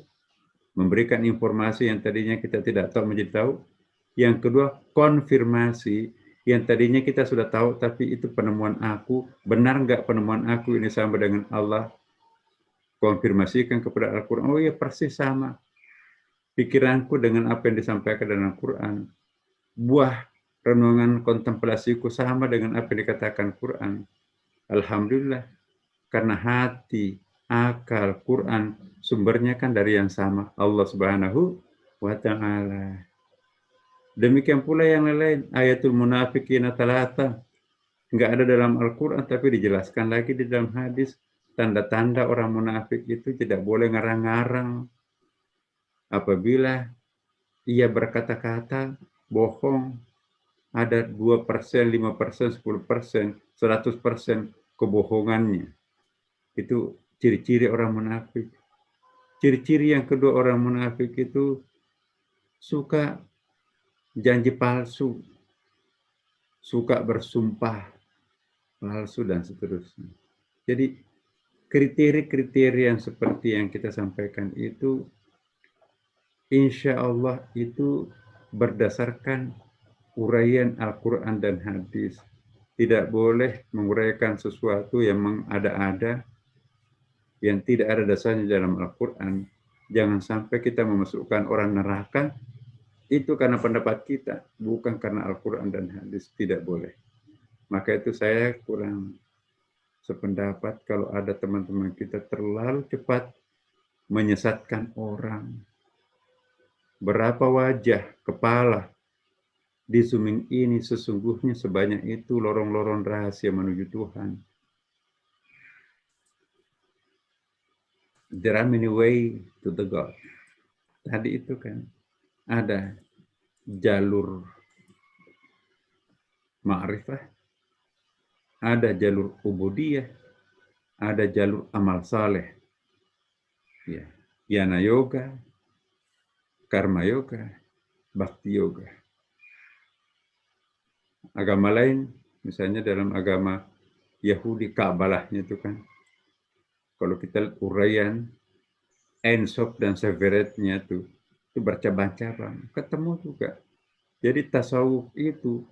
memberikan informasi yang tadinya kita tidak tahu menjadi tahu. Yang kedua, konfirmasi, yang tadinya kita sudah tahu, tapi itu penemuan aku. Benar nggak penemuan aku ini sama dengan Allah? konfirmasikan kepada Al-Quran, oh iya persis sama pikiranku dengan apa yang disampaikan dalam Al-Quran. Buah renungan kontemplasiku sama dengan apa yang dikatakan Quran. Alhamdulillah, karena hati, akal, Quran, sumbernya kan dari yang sama, Allah Subhanahu wa Ta'ala. Demikian pula yang lain, ayatul munafiqina talata, nggak ada dalam Al-Quran, tapi dijelaskan lagi di dalam hadis. Tanda-tanda orang munafik itu tidak boleh ngarang-ngarang. Apabila ia berkata-kata bohong, ada 2%, 5%, 10%, 100% kebohongannya. Itu ciri-ciri orang munafik. Ciri-ciri yang kedua orang munafik itu suka janji palsu, suka bersumpah palsu, dan seterusnya. Jadi kriteria-kriteria yang seperti yang kita sampaikan itu, insya Allah itu berdasarkan uraian Al-Quran dan hadis. Tidak boleh menguraikan sesuatu yang mengada-ada, yang tidak ada dasarnya dalam Al-Quran. Jangan sampai kita memasukkan orang neraka itu karena pendapat kita, bukan karena Al-Quran dan hadis. Tidak boleh. Maka itu saya kurang sependapat kalau ada teman-teman kita terlalu cepat menyesatkan orang. Berapa wajah, kepala di zooming ini sesungguhnya sebanyak itu lorong-lorong rahasia menuju Tuhan. There are many ways to the God. Tadi itu kan ada jalur ma'rifah, ada jalur ubudiyah, ada jalur amal saleh. Ya, yana yoga, karma yoga, bhakti yoga. Agama lain, misalnya dalam agama Yahudi, Ka'balahnya itu kan, kalau kita uraian Ensof dan Severetnya itu bercabang-cabang, ketemu juga. Jadi tasawuf itu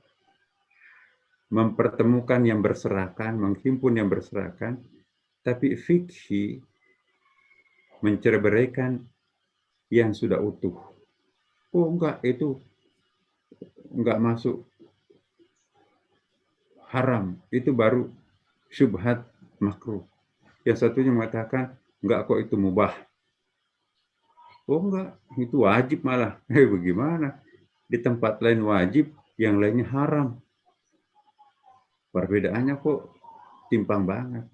mempertemukan yang berserakan, menghimpun yang berserakan, tapi fikih menceraikan yang sudah utuh. Oh enggak, itu enggak masuk haram, itu baru syubhat makruh. Yang satunya mengatakan enggak kok, itu mubah. Oh enggak, itu wajib malah. Bagaimana? Di tempat lain wajib, yang lainnya haram. Perbedaannya kok timpang banget.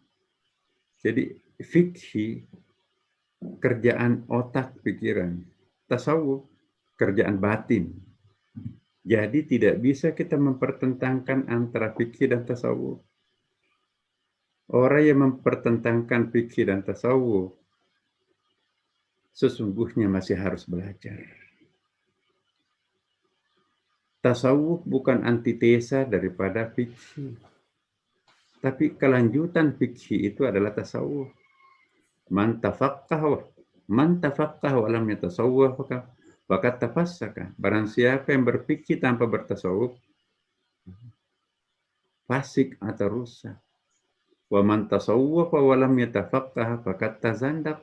Jadi fikih kerjaan otak, pikiran. Tasawuf kerjaan batin. Jadi tidak bisa kita mempertentangkan antara fikih dan tasawuf. Orang yang mempertentangkan fikih dan tasawuf sesungguhnya masih harus belajar. Tasawuf bukan antitesa daripada fikih, tapi kelanjutan fikih itu adalah tasawuf. Man tafaqqaha wa lam yatasawwaf faqad tafassaka. Barang siapa yang berfikih tanpa bertasawuf, fasik atau rusak. Wa man tasawwafa wa lam yatafaqqaha faqad tazandaq.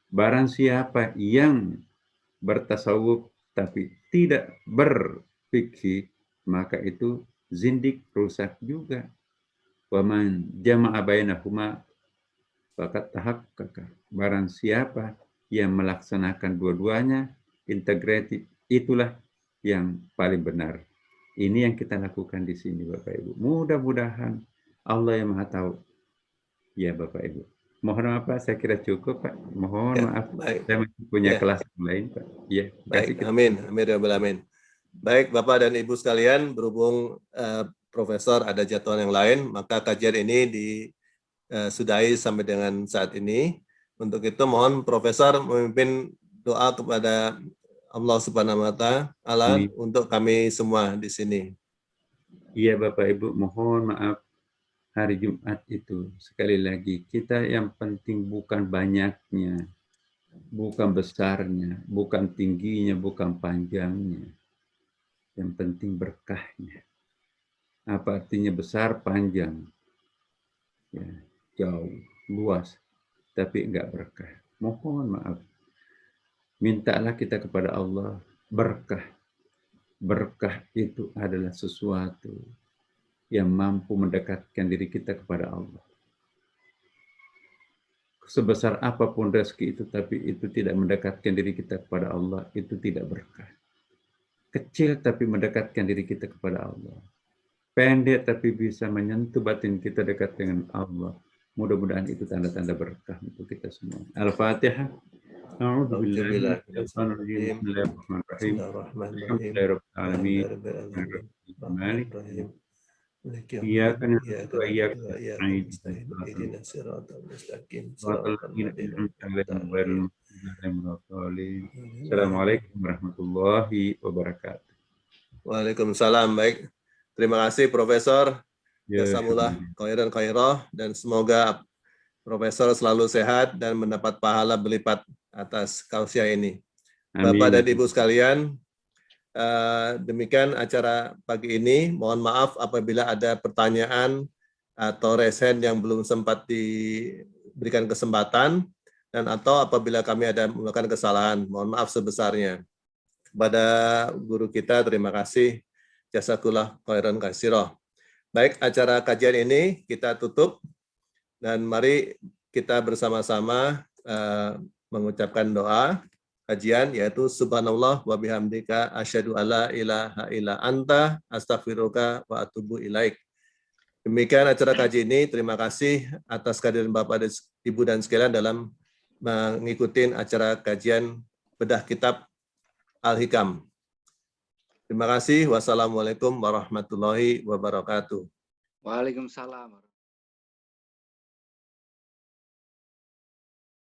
Barang siapa yang bertasawuf tapi tidak berfikih, maka itu zindik, rusak juga. Wa man jama'a bainahuma faqad tahaqqaqa. Barang siapa yang melaksanakan dua-duanya, integratif, itulah yang paling benar. Ini yang kita lakukan di sini, Bapak Ibu. Mudah-mudahan Allah yang Maha Tahu. Ya, Bapak Ibu. Mohon maaf, Pak. Saya kira cukup, Pak. Mohon maaf. Baik. Saya masih punya kelas lain, Pak. Ya, baik. Amin. Amin ya rabbal alamin. Baik, Bapak dan Ibu sekalian, berhubung Profesor ada jadwal yang lain, maka kajian ini disudahi sampai dengan saat ini. Untuk itu mohon Profesor memimpin doa kepada Allah Subhanahu wa Ta'ala untuk kami semua di sini. Iya, Bapak Ibu, mohon maaf. Hari Jumat itu, sekali lagi, kita yang penting bukan banyaknya, bukan besarnya, bukan tingginya, bukan panjangnya. Yang penting berkahnya. Apa artinya besar, panjang? Ya, jauh, luas. tapi enggak berkah. Mohon maaf. Mintalah kita kepada Allah berkah. Berkah itu adalah sesuatu yang mampu mendekatkan diri kita kepada Allah. Sebesar apapun rezeki itu, tapi itu tidak mendekatkan diri kita kepada Allah, itu tidak berkah. Kecil tapi mendekatkan diri kita kepada Allah. Pendek tapi bisa menyentuh batin kita dekat dengan Allah. Mudah-mudahan itu tanda-tanda berkah untuk kita semua. Al-Fatihah. A'udzubillahi minasyaitonirrajim. Bismillahirrahmanirrahim. Alhamdulillahirabbil alamin. Iyyaka na'budu wa iyyaka nasta'in. Ihdinas siratal mustaqim. Assalamualaikum warahmatullahi wabarakatuh. Waalaikumsalam. Baik. Terima kasih Profesor. Jazakumullah khairan khairah, dan semoga Profesor selalu sehat dan mendapat pahala berlipat atas kausiah ini. Amin. Bapak dan Ibu sekalian, demikian acara pagi ini. Mohon maaf apabila ada pertanyaan atau resen yang belum sempat diberikan kesempatan, dan atau apabila kami ada melakukan kesalahan, mohon maaf sebesarnya. Kepada guru kita, terima kasih. Jazakallah khairan katsira. Baik, acara kajian ini kita tutup, dan mari kita bersama-sama mengucapkan doa kajian, yaitu subhanallah wa bihamdika asyhadu alla ilaha illa anta astaghfiruka wa atubu ilaik. Demikian acara kajian ini. Terima kasih atas kehadiran Bapak dan Ibu dan sekalian dalam mengikuti acara kajian bedah kitab Al-Hikam. Terima kasih. Wassalamualaikum warahmatullahi wabarakatuh. Waalaikumsalam.